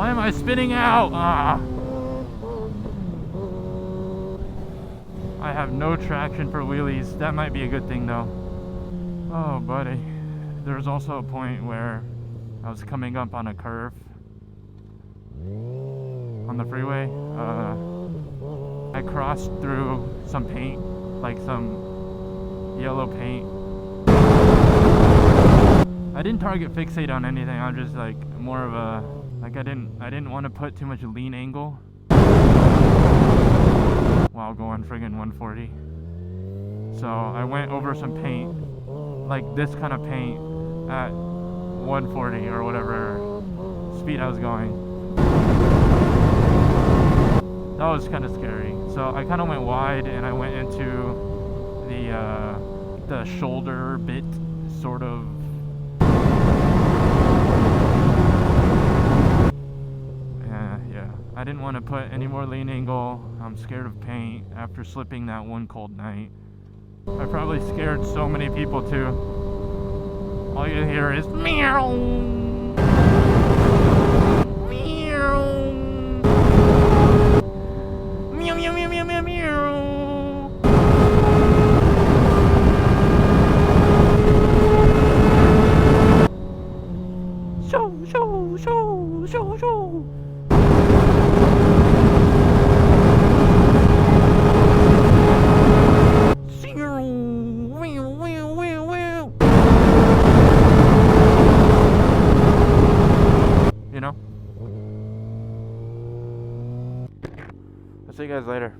Why am I spinning out? I have no traction for wheelies. That might be a good thing though. Oh buddy. There's also a point where I was coming up on a curve on the freeway. I crossed through some paint, like some yellow paint. I didn't target fixate on anything. I'm just like more of a, like I didn't want to put too much lean angle while going friggin' 140. So I went over some paint, like this kind of paint, at 140 or whatever speed I was going. That was kind of scary. So I kind of went wide and I went into the shoulder bit, sort of. Yeah. I didn't want to put any more lean angle. I'm scared of paint after slipping that one cold night. I probably scared so many people too. All you hear is meow, meow, meow, meow, meow, meow, meow, meow. Show. You know? I'll see you guys later.